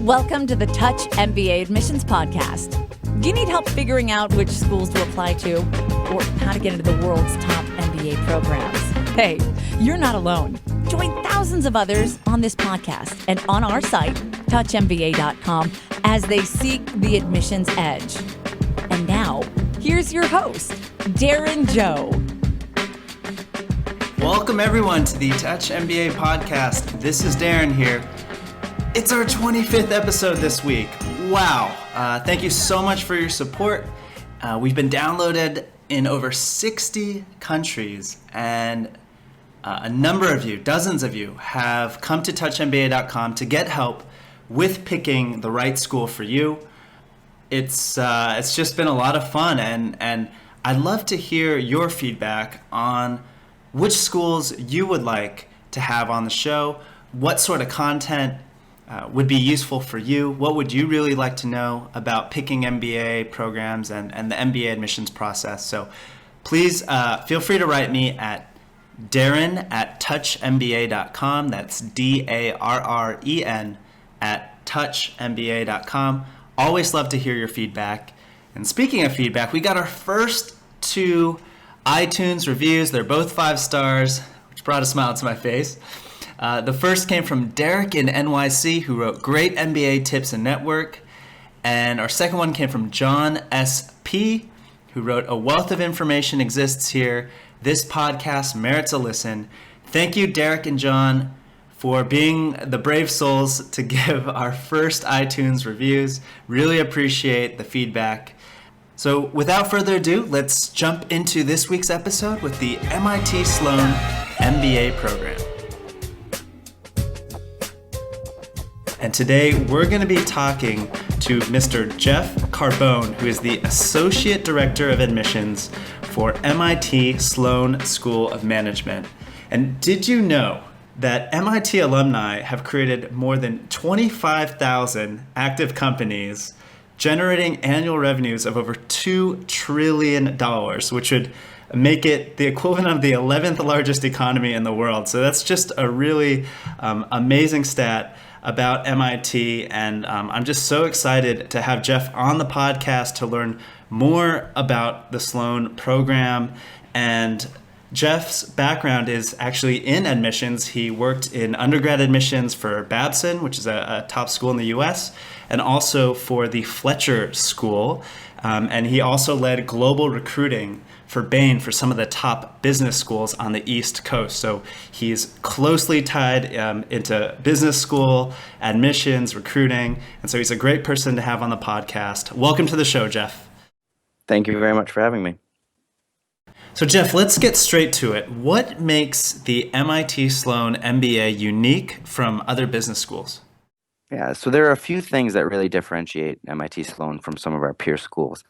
Welcome to the Touch MBA Admissions Podcast. Do you need help figuring out which schools to apply to or how to get into the world's top MBA programs? Hey, you're not alone. Join thousands of others on this podcast and on our site, touchmba.com, as they seek the admissions edge. And now, here's your host, Darren Joe. Welcome everyone to the Touch MBA podcast. This is Darren here. It's our 25th episode this week. Wow. Thank you so much for your support. We've been downloaded in over 60 countries, and a number of you, dozens of you, have come to touchmba.com to get help with picking the right school for you. It's just been a lot of fun, and I'd love to hear your feedback on which schools you would like to have on the show, what sort of content would be useful for you, what would you really like to know about picking MBA programs and the MBA admissions process. So please feel free to write me at darren@touchmba.com. That's DARREN @touchmba.com. Always love to hear your feedback. And speaking of feedback, we got our first two iTunes reviews. They're both 5 stars, which brought a smile to my face. The first came from Derek in NYC, who wrote, "Great MBA tips and network." And our second one came from John SP, who wrote, "A wealth of information exists here. This podcast merits a listen." Thank you, Derek and John, for being the brave souls to give our first iTunes reviews. Really appreciate the feedback. So without further ado, let's jump into this week's episode with the MIT Sloan MBA program. And today we're going to be talking to Mr. Jeff Carbone, who is the Associate Director of Admissions for MIT Sloan School of Management. And did you know that MIT alumni have created more than 25,000 active companies, generating annual revenues of over $2 trillion, which would make it the equivalent of the 11th largest economy in the world. So that's just a really amazing stat about MIT, and I'm just so excited to have Jeff on the podcast to learn more about the Sloan program. And Jeff's background is actually in admissions. He worked in undergrad admissions for Babson, which is a top school in the US, and also for the Fletcher School. And he also led global recruiting for Bain for some of the top business schools on the East Coast. So he's closely tied into business school, admissions, recruiting. And so he's a great person to have on the podcast. Welcome to the show, Jeff. Thank you very much for having me. So Jeff, let's get straight to it. What makes the MIT Sloan MBA unique from other business schools? Yeah, so there are a few things that really differentiate MIT Sloan from some of our peer schools.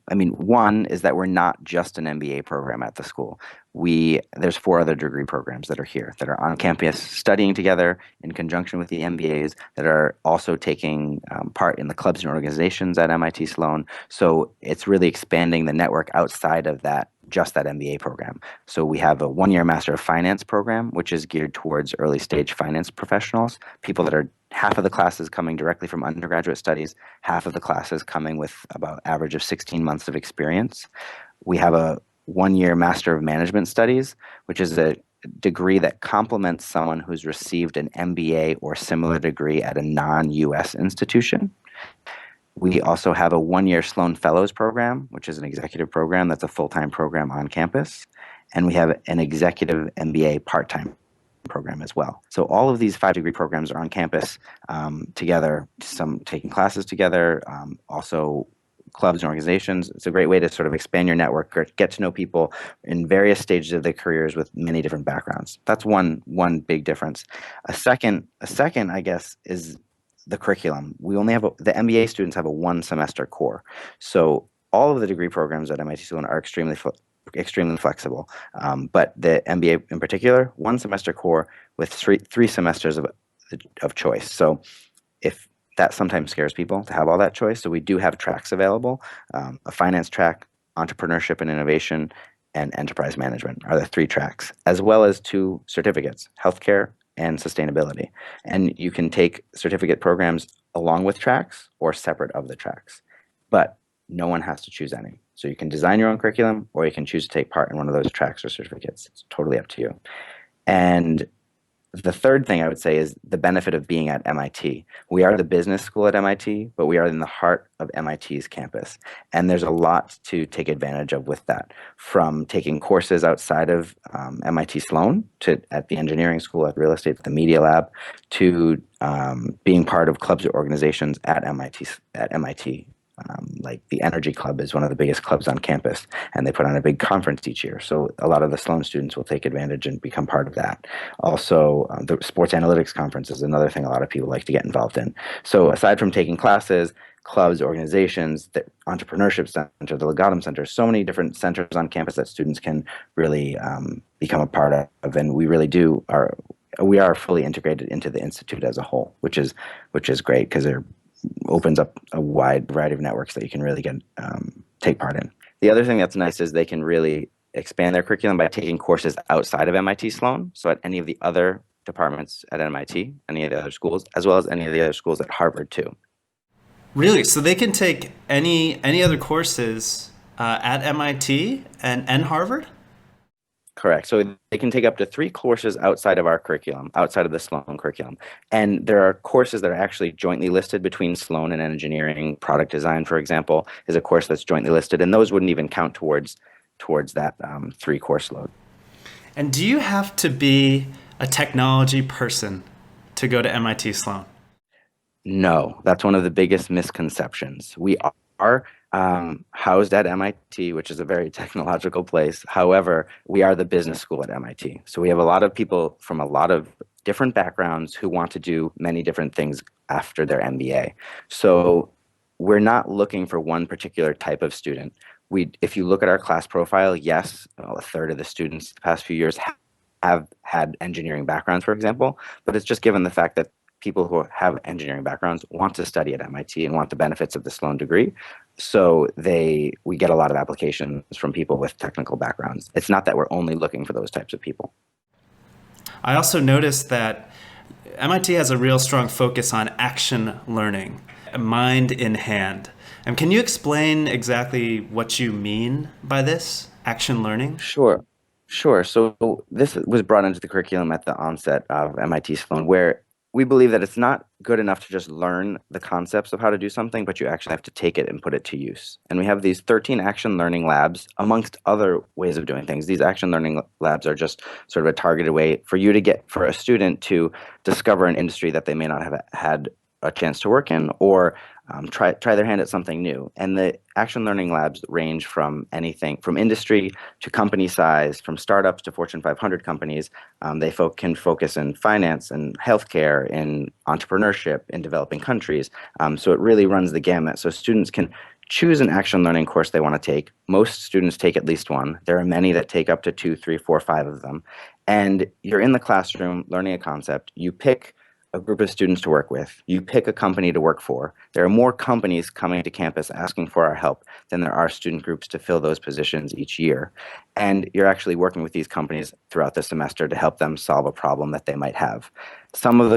One is that we're not just an MBA program at the school. There's 4 other degree programs that are here, that are on campus studying together in conjunction with the MBAs, that are also taking part in the clubs and organizations at MIT Sloan. So it's really expanding the network outside of just that MBA program. So we have a 1-year Master of Finance program, which is geared towards early stage finance professionals, people that are half of the classes coming directly from undergraduate studies, half of the classes coming with about average of 16 months of experience. We have a 1-year Master of Management Studies, which is a degree that complements someone who's received an MBA or similar degree at a non-US institution. We also have a 1-year Sloan Fellows program, which is an executive program that's a full-time program on campus. And we have an executive MBA part-time program as well. So all of these 5-degree programs are on campus together, some taking classes together, also clubs and organizations. It's a great way to sort of expand your network or get to know people in various stages of their careers with many different backgrounds. That's one big difference. A second, I guess, is the curriculum. We only have the MBA students have a 1-semester core. So all of the degree programs at MIT Sloan are extremely flexible. But the MBA in particular, 1-semester core with three semesters of choice. So if that sometimes scares people to have all that choice. So we do have tracks available. A finance track, entrepreneurship and innovation, and enterprise management are the 3 tracks, as well as 2 certificates, healthcare and sustainability. And you can take certificate programs along with tracks or separate of the tracks. But no one has to choose any. So you can design your own curriculum, or you can choose to take part in one of those tracks or certificates. It's totally up to you. And the third thing I would say is the benefit of being at MIT. We are the business school at MIT, but we are in the heart of MIT's campus. And there's a lot to take advantage of with that, from taking courses outside of MIT Sloan to at the engineering school, at real estate, the media lab, to being part of clubs or organizations at MIT. Like the Energy Club is one of the biggest clubs on campus, and they put on a big conference each year. So a lot of the Sloan students will take advantage and become part of that. Also, the Sports Analytics Conference is another thing a lot of people like to get involved in. So aside from taking classes, clubs, organizations, the Entrepreneurship Center, the Legatum Center, so many different centers on campus that students can really become a part of, and we are fully integrated into the institute as a whole, which is great because they're opens up a wide variety of networks that you can really take part in. The other thing that's nice is they can really expand their curriculum by taking courses outside of MIT Sloan, so at any of the other departments at MIT, any of the other schools, as well as any of the other schools at Harvard too. Really? So they can take any other courses at MIT and Harvard? Correct. So they can take up to 3 courses outside of our curriculum, outside of the Sloan curriculum. And there are courses that are actually jointly listed between Sloan and engineering. Product design, for example, is a course that's jointly listed, and those wouldn't even count towards that 3-course load. And do you have to be a technology person to go to MIT Sloan? No, that's one of the biggest misconceptions. We are housed at MIT, which is a very technological place. However, we are the business school at MIT. So we have a lot of people from a lot of different backgrounds who want to do many different things after their MBA. So we're not looking for one particular type of student. If you look at our class profile, yes, a third of the students the past few years have had engineering backgrounds, for example, but it's just given the fact that people who have engineering backgrounds want to study at MIT and want the benefits of the Sloan degree. So we get a lot of applications from people with technical backgrounds. It's not that we're only looking for those types of people. I also noticed that MIT has a real strong focus on action learning, mind in hand. And can you explain exactly what you mean by this, action learning? Sure. So this was brought into the curriculum at the onset of MIT Sloan, where we believe that it's not good enough to just learn the concepts of how to do something, but you actually have to take it and put it to use. And we have these 13 action learning labs, amongst other ways of doing things. These action learning labs are just sort of a targeted way for a student to discover an industry that they may not have had a chance to work in, or try their hand at something new. And the action learning labs range from anything from industry to company size, from startups to Fortune 500 companies. They can focus in finance and healthcare, in entrepreneurship, in developing countries. So it really runs the gamut. So students can choose an action learning course they want to take. Most students take at least one. There are many that take up to 2, 3, 4, 5 of them. And you're in the classroom learning a concept. You pick a group of students to work with. You pick a company to work for. There are more companies coming to campus asking for our help than there are student groups to fill those positions each year. And you're actually working with these companies throughout the semester to help them solve a problem that they might have. Some of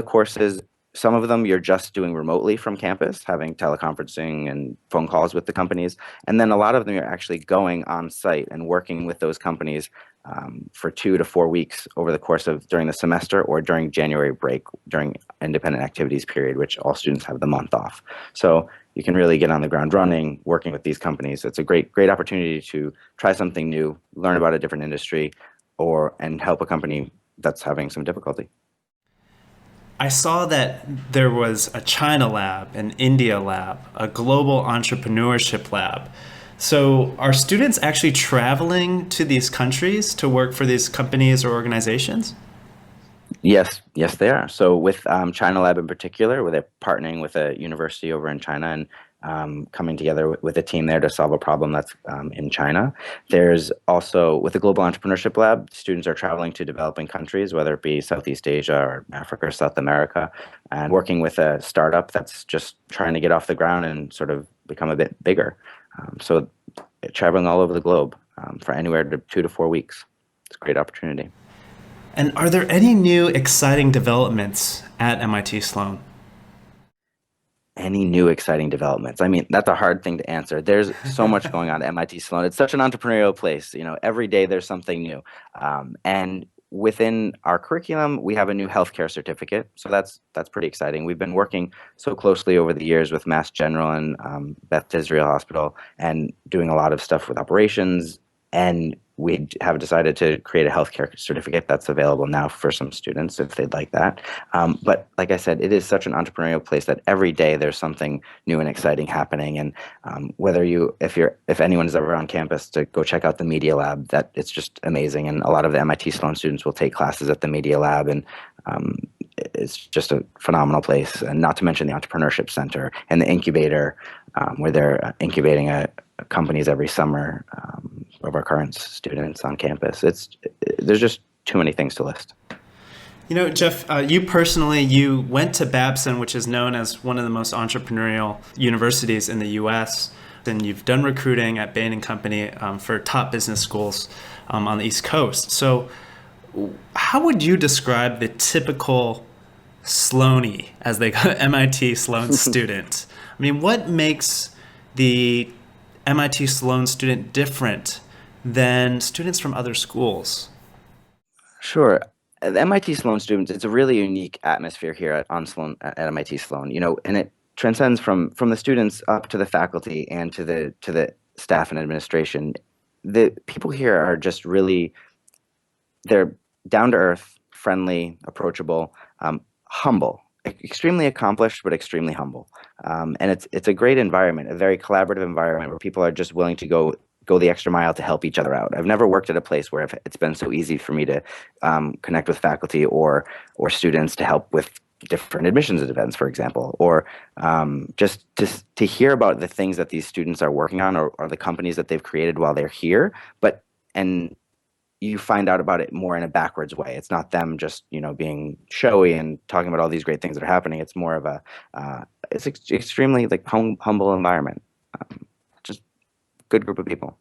them you're just doing remotely from campus, having teleconferencing and phone calls with the companies. And then a lot of them you're actually going on site and working with those companies for 2 to 4 weeks over the course of during the semester, or during January break, during independent activities period, which all students have the month off. So you can really get on the ground running, working with these companies. It's a great opportunity to try something new, learn about a different industry, and help a company that's having some difficulty. I saw that there was a China lab, an India lab, a global entrepreneurship lab. So are students actually traveling to these countries to work for these companies or organizations? Yes, they are. So with China Lab in particular, where they're partnering with a university over in China and coming together with a team there to solve a problem that's in China. There's also, with the Global Entrepreneurship Lab, students are traveling to developing countries, whether it be Southeast Asia or Africa or South America, and working with a startup that's just trying to get off the ground and sort of become a bit bigger. So traveling all over the globe for anywhere to 2 to 4 weeks. It's a great opportunity. And are there any new exciting developments at MIT Sloan? any new exciting developments? I mean, that's a hard thing to answer. There's so much going on at MIT Sloan. It's such an entrepreneurial place. Every day there's something new. And within our curriculum, we have a new healthcare certificate. So that's pretty exciting. We've been working so closely over the years with Mass General and Beth Israel Hospital and doing a lot of stuff with operations. And we have decided to create a healthcare certificate that's available now for some students if they'd like that. But like I said, it is such an entrepreneurial place that every day there's something new and exciting happening. And if anyone is ever on campus to go check out the Media Lab, that it's just amazing. And a lot of the MIT Sloan students will take classes at the Media Lab, and it's just a phenomenal place. And not to mention the Entrepreneurship Center and the incubator, where they're incubating companies every summer of our current students on campus. There's just too many things to list. Jeff, you went to Babson, which is known as one of the most entrepreneurial universities in the U.S., and you've done recruiting at Bain & Company for top business schools on the East Coast. So how would you describe the typical Sloanie, as they call MIT Sloan student? I mean, what makes the MIT Sloan student different than students from other schools? Sure. The MIT Sloan students, it's a really unique atmosphere here at MIT Sloan, and it transcends from the students up to the faculty and to the staff and administration. The people here are just really, they're down to earth, friendly, approachable, humble, extremely accomplished, but extremely humble. And it's a great environment, a very collaborative environment where people are just willing to go the extra mile to help each other out. I've never worked at a place where it's been so easy for me to connect with faculty or students to help with different admissions events, for example, or just to hear about the things that these students are working on or the companies that they've created while they're here. And you find out about it more in a backwards way. It's not them just, being showy and talking about all these great things that are happening. It's more of it's extremely humble environment. Just good group of people.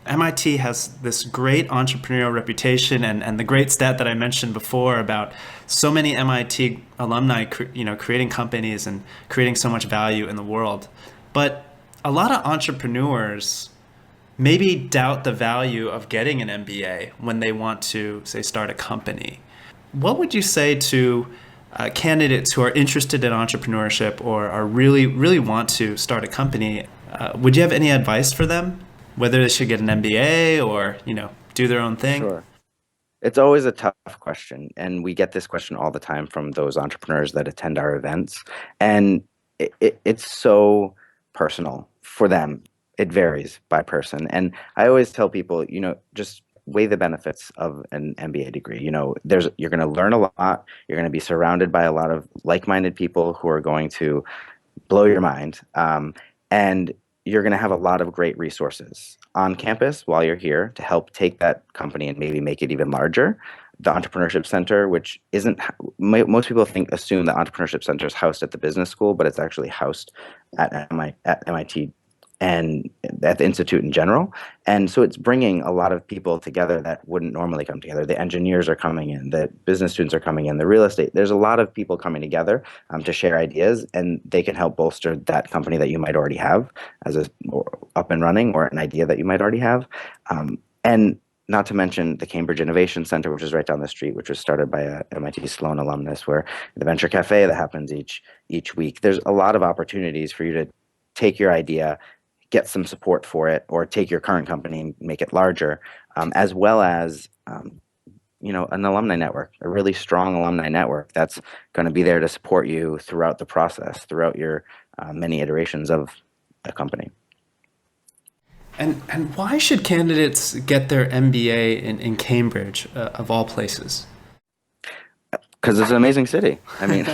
MIT has this great entrepreneurial reputation, and the great stat that I mentioned before about so many MIT alumni, creating companies and creating so much value in the world. But a lot of entrepreneurs maybe doubt the value of getting an MBA when they want to, say, start a company. What would you say to candidates who are interested in entrepreneurship or are really want to start a company? Would you have any advice for them? Whether they should get an MBA or, do their own thing? Sure. It's always a tough question. And we get this question all the time from those entrepreneurs that attend our events. And it's so personal for them. It varies by person. And I always tell people, just weigh the benefits of an MBA degree. You're going to learn a lot. You're going to be surrounded by a lot of like-minded people who are going to blow your mind. And you're going to have a lot of great resources on campus while you're here to help take that company and maybe make it even larger. The Entrepreneurship Center, which isn't, most people assume the Entrepreneurship Center is housed at the business school, but it's actually housed at MIT and at the Institute in general. And so it's bringing a lot of people together that wouldn't normally come together. The engineers are coming in, the business students are coming in, the real estate. There's a lot of people coming together to share ideas, and they can help bolster that company that you might already have up and running, or an idea that you might already have. And not to mention the Cambridge Innovation Center, which is right down the street, which was started by a MIT Sloan alumnus, where the Venture Cafe that happens each week. There's a lot of opportunities for you to take your idea, get some support for it, or take your current company and make it larger, as well as an alumni network, a really strong alumni network that's going to be there to support you throughout the process, throughout your many iterations of a company. And why should candidates get their MBA in Cambridge, of all places? Because it's an amazing city. I mean,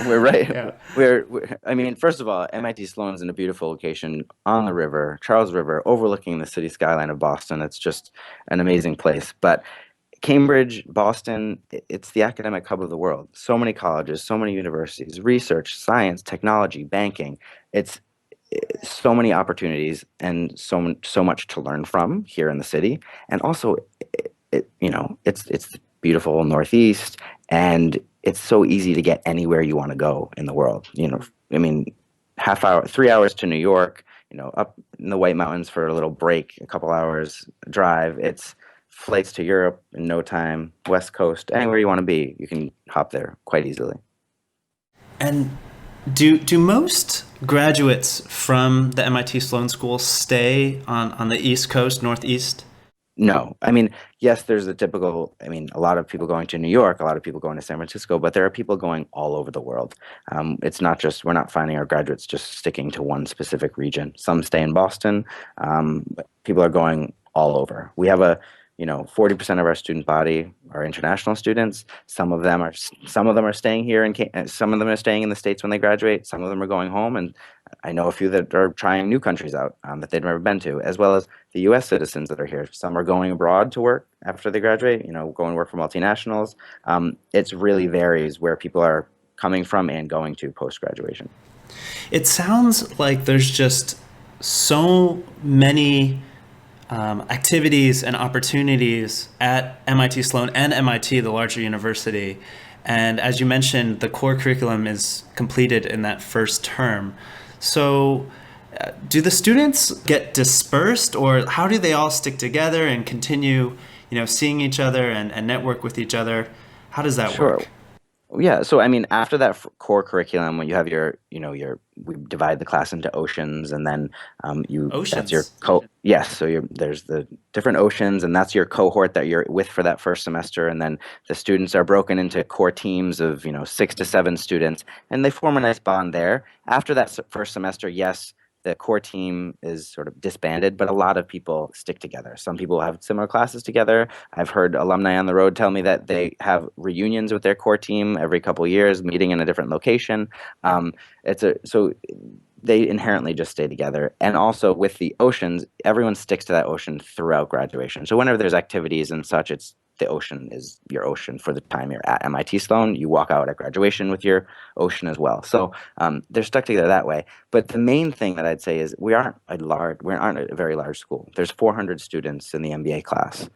we're right. Yeah. First of all, MIT Sloan is in a beautiful location on the river, Charles River, overlooking the city skyline of Boston. It's just an amazing place. But Cambridge, Boston, it's the academic hub of the world. So many colleges, so many universities, research, science, technology, banking. It's so many opportunities and so much to learn from here in the city. And also, it's the beautiful Northeast, and it's so easy to get anywhere you want to go in the world. I mean, half hour, 3 hours to New York, up in the White Mountains for a little break, a couple hours drive. It's flights to Europe in no time, West Coast, anywhere you want to be, you can hop there quite easily. And do most graduates from the MIT Sloan School stay on the East Coast, Northeast? No, I mean, yes, there's a typical, a lot of people going to New York, a lot of people going to San Francisco, but there are people going all over the world. It's not just, we're not finding our graduates just sticking to one specific region. Some stay in Boston, but people are going all over. We have 40% of our student body are international students. Some of them are staying here, and some of them are staying in the States when they graduate. Some of them are going home, and I know a few that are trying new countries out that they've never been to, as well as the U.S. citizens that are here. Some are going abroad to work after they graduate, going to work for multinationals. It really varies where people are coming from and going to post-graduation. It sounds like there's just so many activities and opportunities at MIT Sloan and MIT, the larger university. And as you mentioned, the core curriculum is completed in that first term. So do the students get dispersed, or how do they all stick together and continue, seeing each other and network with each other? How does that work? Yeah, so after that core curriculum, when you have we divide the class into oceans, and then Oceans. that's your yes. So there's the different oceans, and that's your cohort that you're with for that first semester, and then the students are broken into core teams of 6 to 7 students, and they form a nice bond there. After that first semester, yes, the core team is sort of disbanded, but a lot of people stick together. Some people have similar classes together. I've heard alumni on the road tell me that they have reunions with their core team every couple of years, meeting in a different location. So they inherently just stay together. And also with the oceans, everyone sticks to that ocean throughout graduation. So whenever there's activities and such, the ocean is your ocean for the time you're at MIT Sloan. You walk out at graduation with your ocean as well. So they're stuck together that way. But the main thing that I'd say is we aren't a very large school. There's 400 students in the MBA class,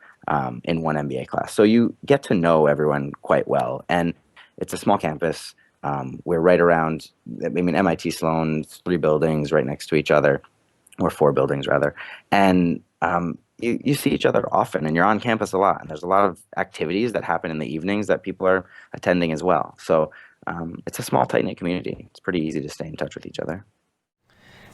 in one MBA class. So you get to know everyone quite well. And it's a small campus. We're right around, MIT Sloan, 3 buildings right next to each other, or 4 buildings rather. And you see each other often, and you're on campus a lot, and there's a lot of activities that happen in the evenings that people are attending as well. So it's a small, tight-knit community. It's pretty easy to stay in touch with each other.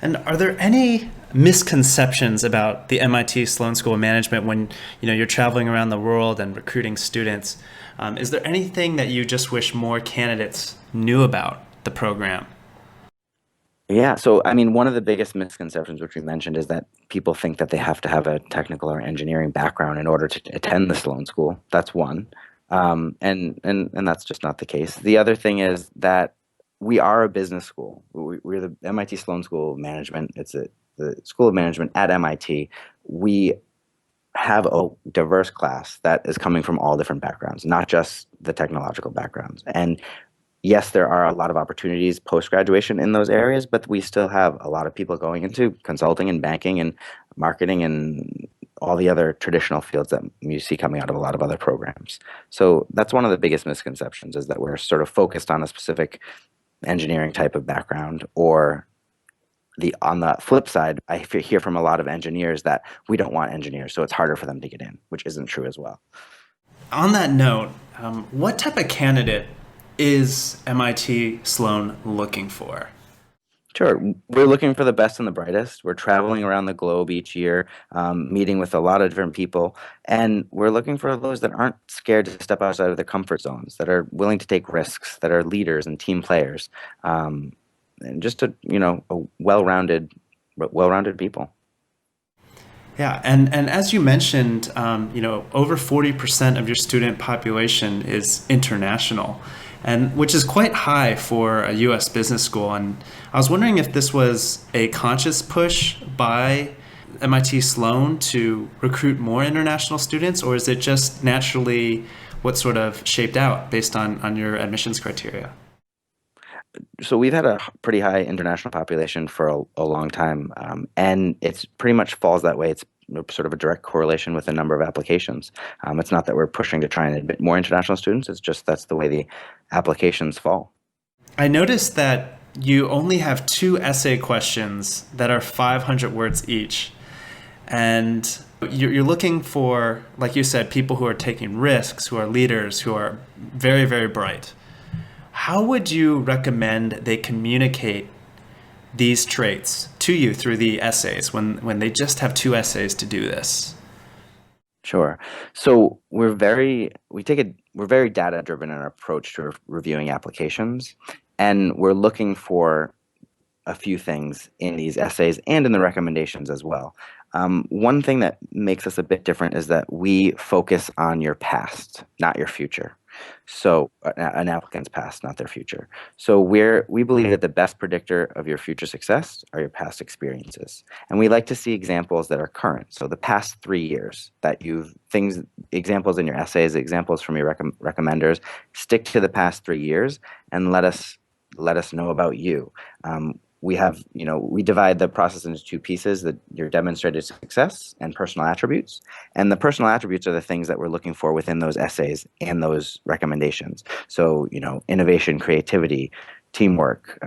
And are there any misconceptions about the MIT Sloan School of Management when you're traveling around the world and recruiting students? Is there anything that you just wish more candidates knew about the program? Yeah, so one of the biggest misconceptions, which we mentioned, is that people think that they have to have a technical or engineering background in order to attend the Sloan School. That's one, and that's just not the case. The other thing is that we are a business school. We're the MIT Sloan School of Management. It's the School of Management at MIT. We have a diverse class that is coming from all different backgrounds, not just the technological backgrounds. And yes, there are a lot of opportunities post-graduation in those areas, but we still have a lot of people going into consulting and banking and marketing and all the other traditional fields that you see coming out of a lot of other programs. So that's one of the biggest misconceptions, is that we're sort of focused on a specific engineering type of background. Or on the flip side, I hear from a lot of engineers that we don't want engineers, so it's harder for them to get in, which isn't true as well. On that note, what type of candidate is MIT Sloan looking for? Sure. We're looking for the best and the brightest. We're traveling around the globe each year, meeting with a lot of different people. And we're looking for those that aren't scared to step outside of their comfort zones, that are willing to take risks, that are leaders and team players, and just a well-rounded people. Yeah, and as you mentioned, over 40% of your student population is international, and which is quite high for a U.S. business school. And I was wondering if this was a conscious push by MIT Sloan to recruit more international students, or is it just naturally what sort of shaped out based on your admissions criteria? So we've had a pretty high international population for a long time, and it's pretty much falls that way. It's sort of a direct correlation with the number of applications. It's not that we're pushing to try and admit more international students. It's just that's the way the applications fall. I noticed that you only have 2 essay questions that are 500 words each. And you're looking for, like you said, people who are taking risks, who are leaders, who are very, very bright. How would you recommend they communicate these traits to you through the essays when they just have 2 essays to do this? Sure. So we're very data driven in our approach to reviewing applications, and we're looking for a few things in these essays and in the recommendations as well. One thing that makes us a bit different is that we focus on your past, not your future. So an applicant's past, not their future. So we believe that the best predictor of your future success are your past experiences. And we like to see examples that are current. So the past 3 years that examples in your essays, examples from your recommenders, stick to the past 3 years and let us know about you. We divide the process into 2 pieces: your demonstrated success and personal attributes. And the personal attributes are the things that we're looking for within those essays and those recommendations. So, innovation, creativity, teamwork,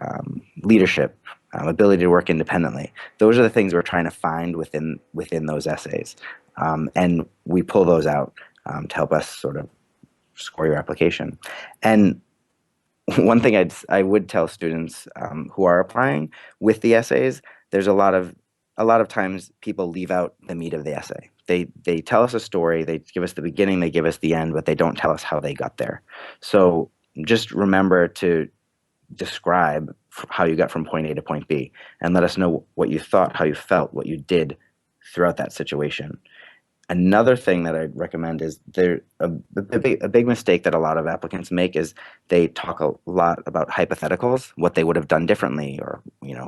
leadership, ability to work independently. Those are the things we're trying to find within those essays. And we pull those out to help us sort of score your application. And one thing I would tell students who are applying with the essays, there's a lot of times people leave out the meat of the essay. They tell us a story, they give us the beginning, they give us the end, but they don't tell us how they got there. So just remember to describe how you got from point A to point B, and let us know what you thought, how you felt, what you did throughout that situation. Another thing that I'd recommend is a big mistake that a lot of applicants make is they talk a lot about hypotheticals, what they would have done differently, or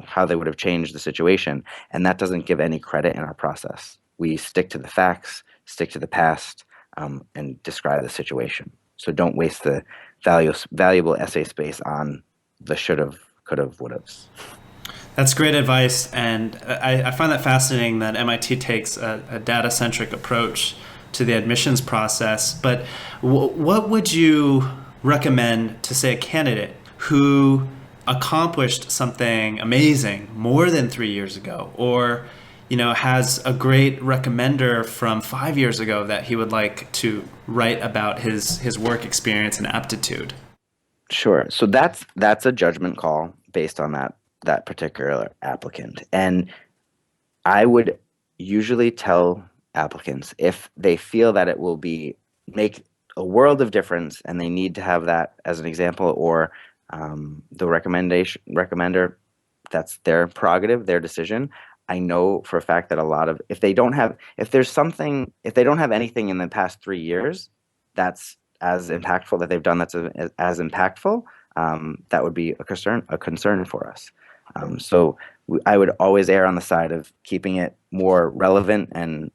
how they would have changed the situation, and that doesn't give any credit in our process. We stick to the facts, stick to the past, and describe the situation. So don't waste the valuable essay space on the should have, could have, would haves. That's great advice, and I find that fascinating that MIT takes a data-centric approach to the admissions process. But what would you recommend to, say, a candidate who accomplished something amazing more than 3 years ago, or has a great recommender from 5 years ago that he would like to write about his work experience and aptitude? Sure. So that's a judgment call based on that particular applicant. And I would usually tell applicants, if they feel that it will make a world of difference and they need to have that as an example, or the recommender, that's their prerogative, their decision. I know for a fact that if they don't have anything in the past 3 years that's as impactful that they've done, that's as impactful, that would be a concern for us. So I would always err on the side of keeping it more relevant and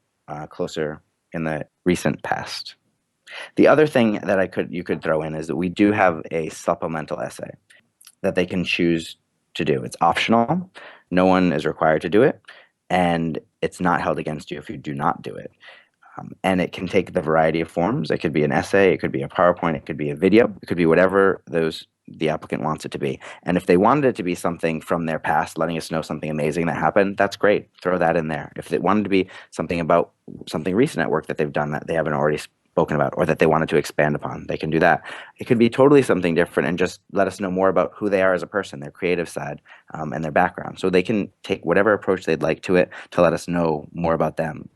closer in the recent past. The other thing that you could throw in is that we do have a supplemental essay that they can choose to do. It's optional. No one is required to do it, and it's not held against you if you do not do it. And it can take the variety of forms. It could be an essay, it could be a PowerPoint, it could be a video, it could be whatever the applicant wants it to be. And if they wanted it to be something from their past, letting us know something amazing that happened, that's great. Throw that in there. If they wanted to be something about something recent at work that they've done that they haven't already spoken about, or that they wanted to expand upon, they can do that. It could be totally something different, and just let us know more about who they are as a person, their creative side, and their background. So they can take whatever approach they'd like to it to let us know more about them.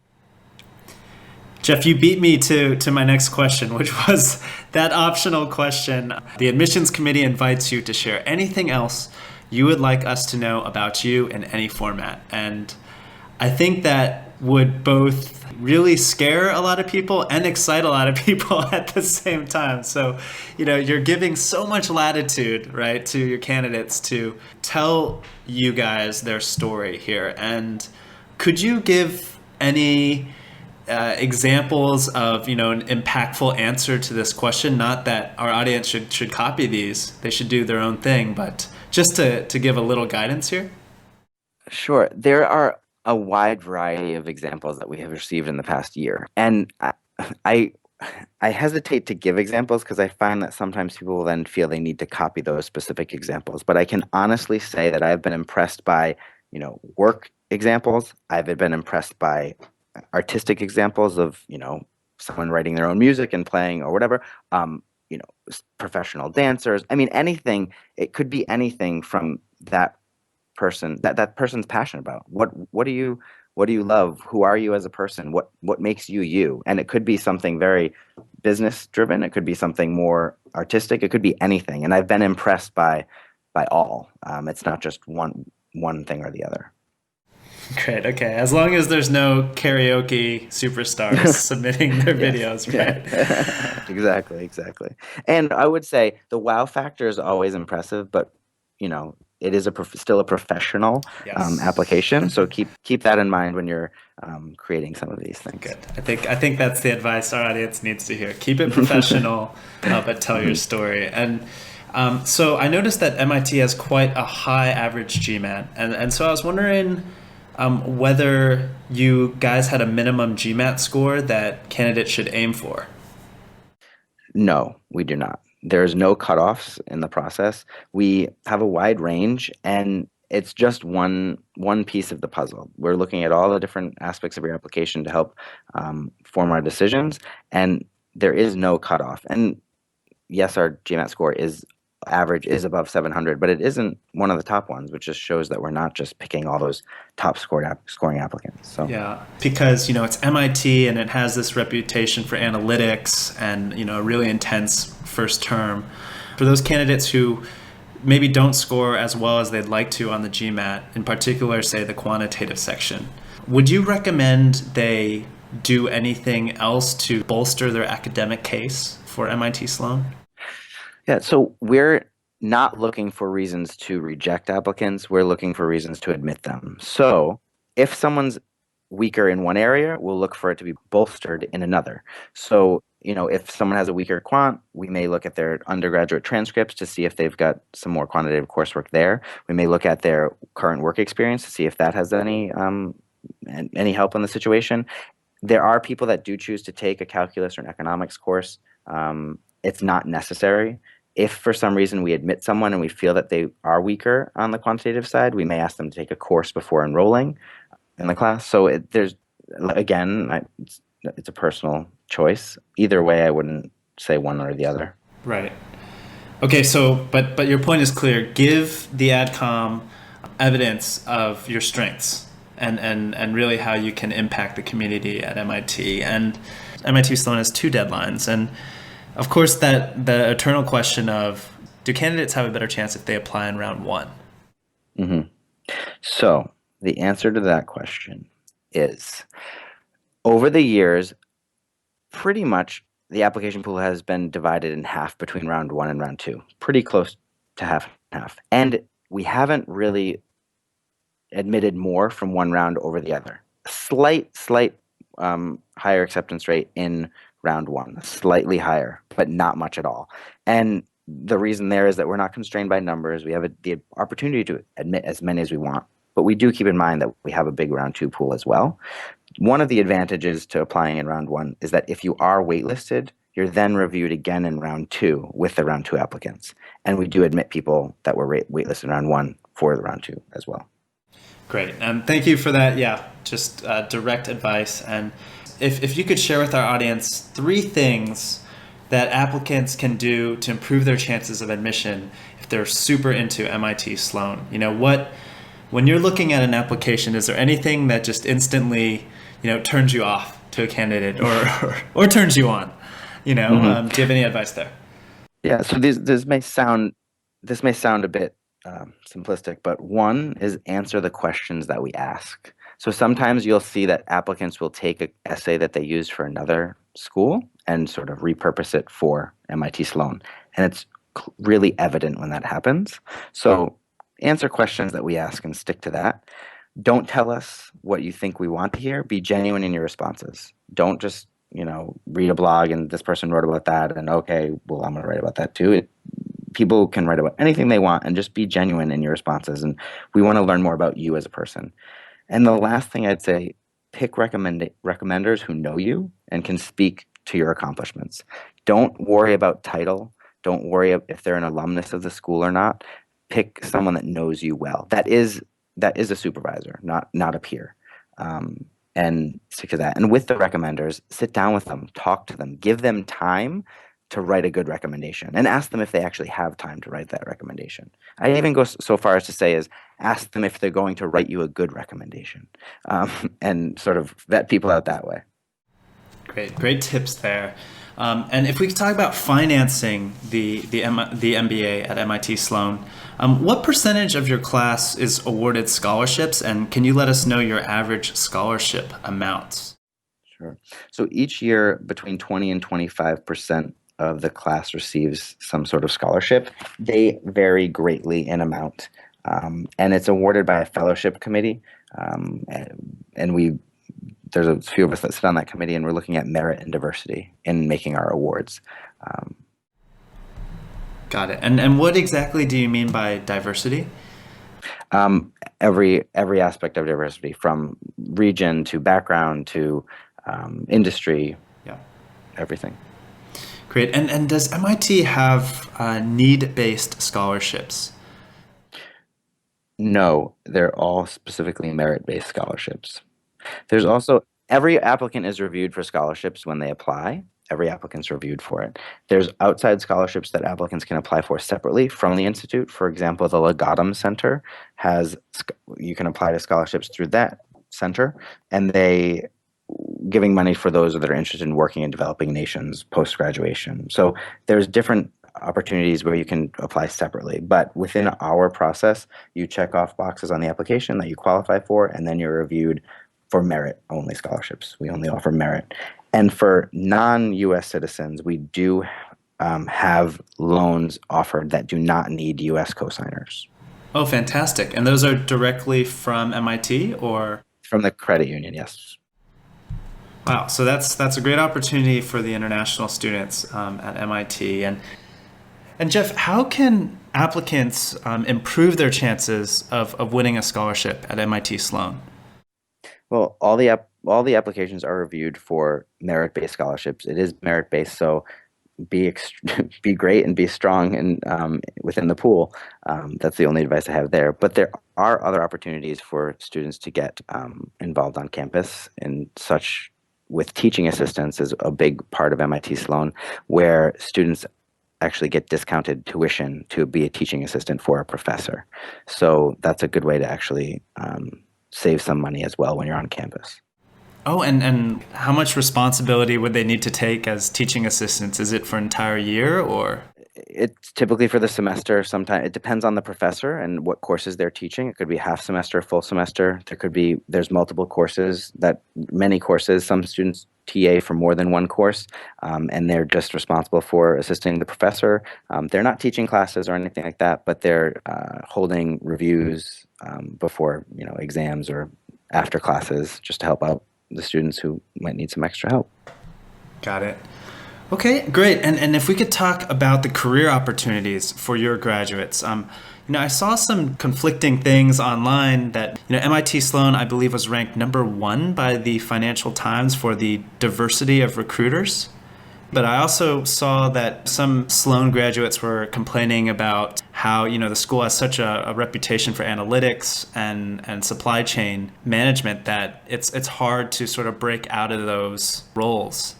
Jeff, you beat me to my next question, which was that optional question. The admissions committee invites you to share anything else you would like us to know about you in any format. And I think that would both really scare a lot of people and excite a lot of people at the same time. So, you're giving so much latitude, right, to your candidates to tell you guys their story here. And could you give any examples of an impactful answer to this question? Not that our audience should copy these, they should do their own thing, but just to give a little guidance here. Sure. There are a wide variety of examples that we have received in the past year, and I I hesitate to give examples because I find that sometimes people will then feel they need to copy those specific examples. But I can honestly say that I've been impressed by, work examples. I've been impressed by artistic examples of, someone writing their own music and playing or whatever. Professional dancers. I mean, anything. It could be anything from that person that person's passionate about. What do you love? Who are you as a person? What makes you you? And it could be something very business driven. It could be something more artistic. It could be anything. And I've been impressed by all. It's not just one thing or the other. Great. Okay. As long as there's no karaoke superstars submitting their videos, right? Yeah. Exactly. And I would say the wow factor is always impressive, but it is still a professional application. So keep that in mind when you're creating some of these things. Good. I think that's the advice our audience needs to hear. Keep it professional, but tell your story. And so I noticed that MIT has quite a high average GMAT, and so I was wondering whether you guys had a minimum GMAT score that candidates should aim for. No, we do not. There's no cutoffs in the process. We have a wide range, and it's just one piece of the puzzle. We're looking at all the different aspects of your application to help form our decisions, and there is no cutoff. And yes, our GMAT score is above 700, but it isn't one of the top ones, which just shows that we're not just picking all those top scoring applicants. So yeah, because it's MIT and it has this reputation for analytics and a really intense first term. For those candidates who maybe don't score as well as they'd like to on the GMAT, in particular, say the quantitative section, would you recommend they do anything else to bolster their academic case for MIT Sloan? Yeah, so we're not looking for reasons to reject applicants. We're looking for reasons to admit them. So if someone's weaker in one area, we'll look for it to be bolstered in another. So, if someone has a weaker quant, we may look at their undergraduate transcripts to see if they've got some more quantitative coursework there. We may look at their current work experience to see if that has any help in the situation. There are people that do choose to take a calculus or an economics course. It's not necessary. If for some reason we admit someone and we feel that they are weaker on the quantitative side, we may ask them to take a course before enrolling in the class. So it's a personal choice. Either way, I wouldn't say one or the other. Right. Okay. So, but your point is clear. Give the AdCom evidence of your strengths and really how you can impact the community at MIT. And MIT Sloan has 2 deadlines. And of course, that the eternal question of, do candidates have a better chance if they apply in round 1? Mm-hmm. So the answer to that question is, over the years, pretty much the application pool has been divided in half between round 1 and round 2, pretty close to half and half. And we haven't really admitted more from one round over the other. Slight higher acceptance rate in round 1, slightly higher, but not much at all. And the reason there is that we're not constrained by numbers. We have the opportunity to admit as many as we want, but we do keep in mind that we have a big round 2 pool as well. One of the advantages to applying in round 1 is that if you are waitlisted, you're then reviewed again in round 2 with the round 2 applicants. And we do admit people that were waitlisted in round 1 for the round 2 as well. Great. Thank you for that. Yeah, just direct advice. And if you could share with our audience 3 things that applicants can do to improve their chances of admission if they're super into MIT Sloan. When you're looking at an application, is there anything that just instantly, turns you off to a candidate or turns you on? Do you have any advice there? Yeah. So this may sound a bit simplistic, but one is answer the questions that we ask. So sometimes you'll see that applicants will take an essay that they used for another school and sort of repurpose it for MIT Sloan. And it's really evident when that happens. So answer questions that we ask and stick to that. Don't tell us what you think we want to hear. Be genuine in your responses. Don't just, read a blog and this person wrote about that and okay, well, I'm going to write about that too. People can write about anything they want and just be genuine in your responses. And we want to learn more about you as a person. And the last thing I'd say, pick recommenders who know you and can speak to your accomplishments. Don't worry about title. Don't worry if they're an alumnus of the school or not. Pick someone that knows you well. That is a supervisor, not a peer. And stick to that. And with the recommenders, sit down with them, talk to them, give them time to write a good recommendation, and ask them if they actually have time to write that recommendation. I even go so far as to say is ask them if they're going to write you a good recommendation, and sort of vet people out that way. Great tips there. And if we could talk about financing the MBA at MIT Sloan, what percentage of your class is awarded scholarships, and can you let us know your average scholarship amounts? Sure. So each year, between 20 and 25% of the class receives some sort of scholarship. They vary greatly in amount, and it's awarded by a fellowship committee. And there's a few of us that sit on that committee, and we're looking at merit and diversity in making our awards. Got it. And what exactly do you mean by diversity? Every aspect of diversity, from region to background to industry, everything. Great. And does MIT have need-based scholarships? No, they're all specifically merit-based scholarships. There's also, every applicant is reviewed for scholarships when they apply. Every applicant's reviewed for it. There's outside scholarships that applicants can apply for separately from the institute. For example, the Legatum Center you can apply to scholarships through that center, and they giving money for those that are interested in working in developing nations post-graduation. So there's different opportunities where you can apply separately, but within our process, you check off boxes on the application that you qualify for, and then you're reviewed for merit-only scholarships. We only offer merit. And for non-U.S. citizens, we do have loans offered that do not need U.S. cosigners. Oh, fantastic. And those are directly from MIT or? From the credit union, yes. Wow. So that's a great opportunity for the international students at MIT. And Jeff, how can applicants improve their chances of winning a scholarship at MIT Sloan? Well, all the applications are reviewed for merit-based scholarships. It is merit-based, so be great and be strong and within the pool. That's the only advice I have there. But there are other opportunities for students to get involved on campus, and such with teaching assistants is a big part of MIT Sloan, where students actually get discounted tuition to be a teaching assistant for a professor. So that's a good way to actually save some money as well when you're on campus. Oh, and how much responsibility would they need to take as teaching assistants? Is it for an entire year or? It's typically for the semester. Sometimes it depends on the professor and what courses they're teaching. It could be half semester, full semester. There's multiple courses, many courses. Some students TA for more than one course, and they're just responsible for assisting the professor. They're not teaching classes or anything like that, but they're holding reviews before exams or after classes, just to help out the students who might need some extra help. Got it. Okay, great. And if we could talk about the career opportunities for your graduates. I saw some conflicting things online that, MIT Sloan, I believe, was ranked #1 by the Financial Times for the diversity of recruiters. But I also saw that some Sloan graduates were complaining about how, the school has such a reputation for analytics and supply chain management that it's hard to sort of break out of those roles.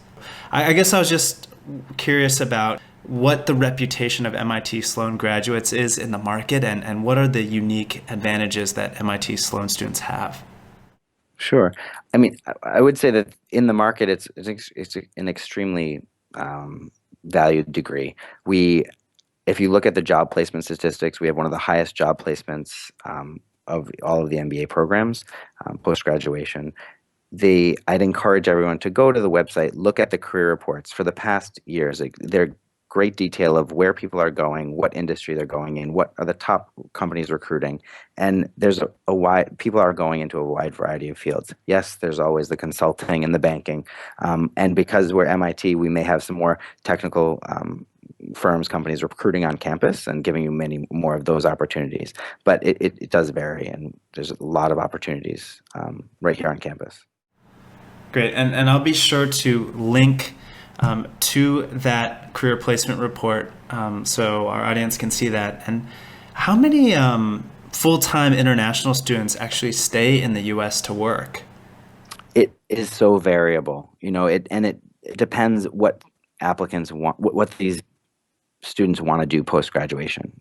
I guess I was just curious about what the reputation of MIT Sloan graduates is in the market, and what are the unique advantages that MIT Sloan students have. Sure. I mean, I would say that in the market, it's an extremely valued degree. If you look at the job placement statistics, we have one of the highest job placements of all of the MBA programs post-graduation. I'd encourage everyone to go to the website, look at the career reports for the past years. They're great detail of where people are going, what industry they're going in, what are the top companies recruiting, and there's people are going into a wide variety of fields. Yes, there's always the consulting and the banking, and because we're MIT, we may have some more technical companies recruiting on campus and giving you many more of those opportunities. But it does vary, and there's a lot of opportunities right here on campus. Great, and I'll be sure to link to that career placement report, so our audience can see that. And how many full-time international students actually stay in the U.S. to work? It is so variable, it depends what applicants want, what these students want to do post graduation.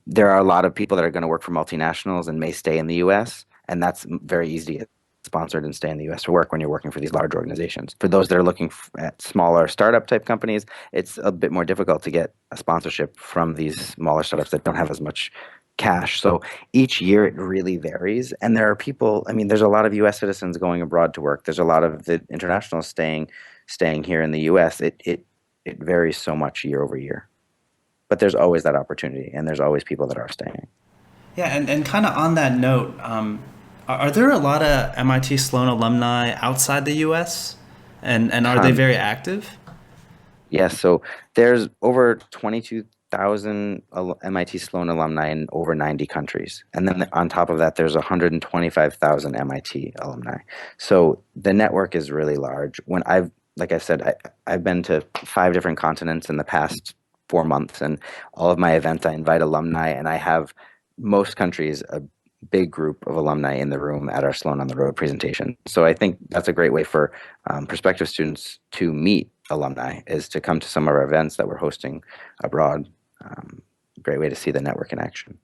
There are a lot of people that are going to work for multinationals and may stay in the U.S., and that's very easy to get sponsored and stay in the U.S. to work when you're working for these large organizations. For those that are looking at smaller startup type companies, it's a bit more difficult to get a sponsorship from these smaller startups that don't have as much cash. So each year it really varies. And there are people, there's a lot of U.S. citizens going abroad to work. There's a lot of the internationals staying here in the U.S. It varies so much year over year. But there's always that opportunity, and there's always people that are staying. Yeah, and kind of on that note, are there a lot of MIT Sloan alumni outside the U.S.? And are they very active? Yes, so there's over 22,000 MIT Sloan alumni in over 90 countries. And then on top of that, there's 125,000 MIT alumni. So the network is really large. Like I said, I've been to 5 different continents in the past 4 months, and all of my events I invite alumni, and I have most countries a big group of alumni in the room at our Sloan on the Road presentation. So I think that's a great way for prospective students to meet alumni, is to come to some of our events that we're hosting abroad. Great way to see the network in action.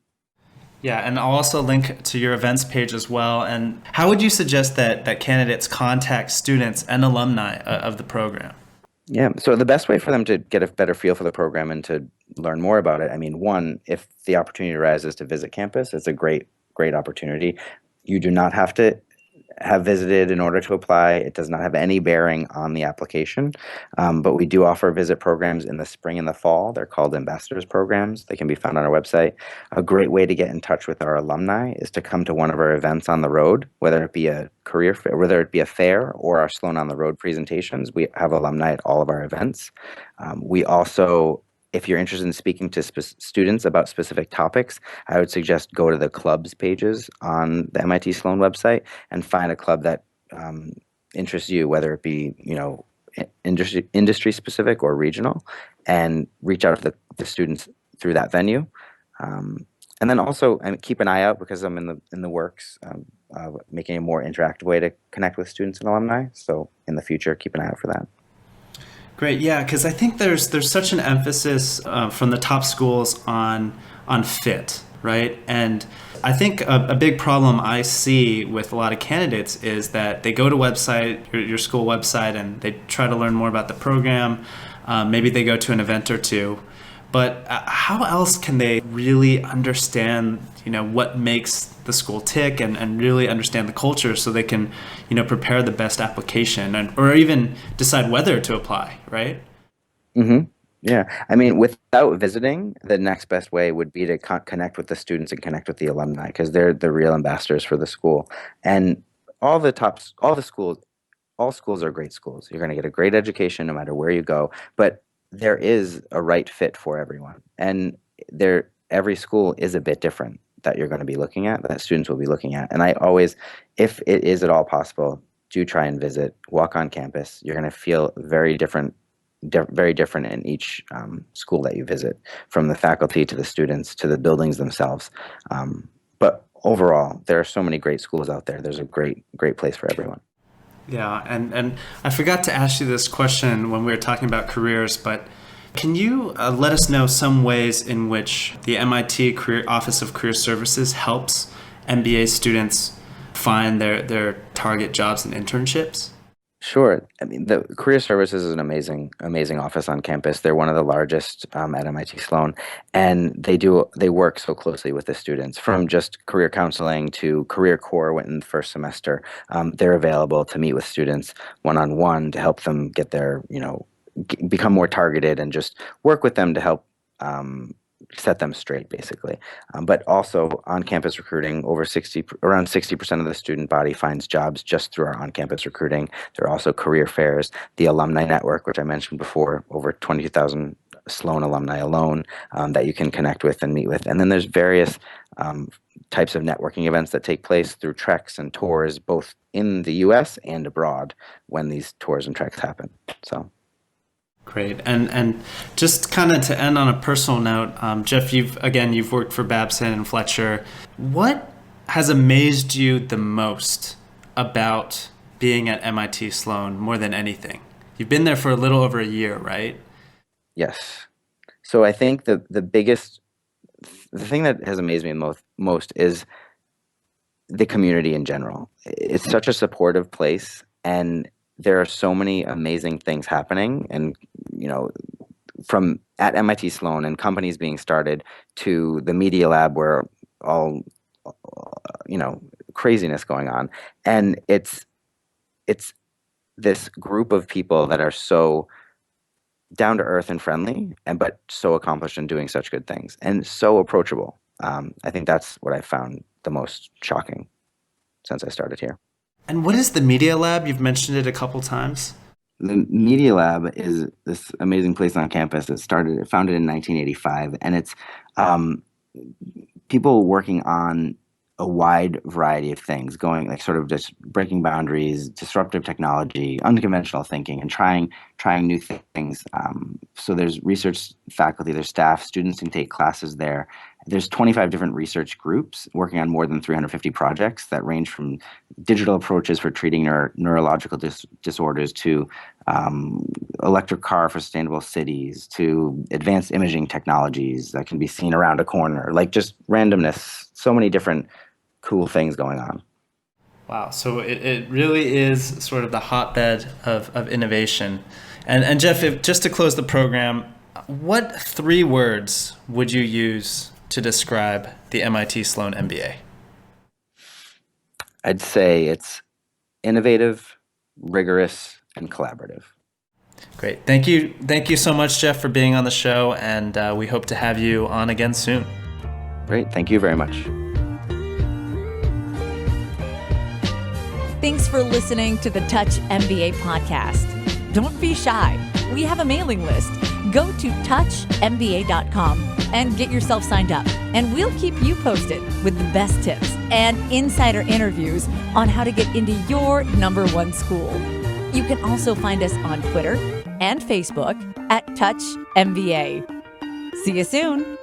Yeah, and I'll also link to your events page as well. And how would you suggest that candidates contact students and alumni of the program? Yeah, so the best way for them to get a better feel for the program and to learn more about it, one, if the opportunity arises to visit campus, it's a great opportunity. You do not have to have visited in order to apply. It does not have any bearing on the application, but we do offer visit programs in the spring and the fall. They're called ambassadors programs. They can be found on our website. A great way to get in touch with our alumni is to come to one of our events on the road, whether it be a career fair, whether it be a fair or our Sloan on the Road presentations. We have alumni at all of our events. We also, if you're interested in speaking to students about specific topics, I would suggest go to the clubs pages on the MIT Sloan website and find a club that interests you, whether it be industry specific or regional, and reach out to the students through that venue. And then also keep an eye out, because I'm in the works of making a more interactive way to connect with students and alumni. So in the future, keep an eye out for that. Great, yeah, because I think there's such an emphasis from the top schools on fit, right? And I think a big problem I see with a lot of candidates is that they go to your school website, and they try to learn more about the program. Maybe they go to an event or two, but how else can they really understand, what makes the school tick, and really understand the culture, so they can, prepare the best application, or even decide whether to apply, right? Mm-hmm. Yeah. Without visiting, the next best way would be to connect with the students and connect with the alumni, because they're the real ambassadors for the school. And all schools are great schools. You're going to get a great education no matter where you go, but there is a right fit for everyone. And every school is a bit different that you're going to be looking at, that students will be looking at. And I always, if it is at all possible, do try and visit, walk on campus. You're going to feel very different in each school that you visit, from the faculty to the students to the buildings themselves. But overall, there are so many great schools out there. There's a great place for everyone. Yeah, and I forgot to ask you this question when we were talking about careers, but can you let us know some ways in which the MIT Office of Career Services helps MBA students find their target jobs and internships? Sure. The Career Services is an amazing office on campus. They're one of the largest at MIT Sloan, and they work so closely with the students, from just career counseling to career core in the first semester. They're available to meet with students one-on-one to help them get their, become more targeted, and just work with them to help set them straight, basically. But also on-campus recruiting, around 60% of the student body finds jobs just through our on-campus recruiting. There are also career fairs, the alumni network, which I mentioned before, over 22,000 Sloan alumni alone that you can connect with and meet with. And then there's various types of networking events that take place through treks and tours, both in the U.S. and abroad, when these tours and treks happen. So Great. And just kind of to end on a personal note, Jeff, you've worked for Babson and Fletcher. What has amazed you the most about being at MIT Sloan more than anything? You've been there for a little over a year, right? Yes. So I think the thing that has amazed me most is the community in general. It's such a supportive place, and there are so many amazing things happening. And from at MIT Sloan and companies being started to the Media Lab, where all craziness going on, and it's this group of people that are so down to earth and friendly, but so accomplished in doing such good things and so approachable. I think that's what I found the most shocking since I started here. And what is the Media Lab? You've mentioned it a couple times. The Media Lab is this amazing place on campus. Founded in 1985, and it's people working on a wide variety of things, going like sort of just breaking boundaries, disruptive technology, unconventional thinking, and trying new things. So there's research faculty, there's staff, students can take classes there. There's 25 different research groups working on more than 350 projects that range from digital approaches for treating neurological disorders to electric car for sustainable cities to advanced imaging technologies that can be seen around a corner, like just randomness, so many different cool things going on. Wow. So it really is sort of the hotbed of innovation. And Jeff, just to close the program, what 3 words would you use to describe the MIT Sloan MBA? I'd say it's innovative, rigorous, and collaborative. Great. Thank you. Thank you so much, Jeff, for being on the show. And we hope to have you on again soon. Great. Thank you very much. Thanks for listening to the Touch MBA podcast. Don't be shy. We have a mailing list. Go to touchmba.com and get yourself signed up. And we'll keep you posted with the best tips and insider interviews on how to get into your number 1 school. You can also find us on Twitter and Facebook at Touch MBA. See you soon.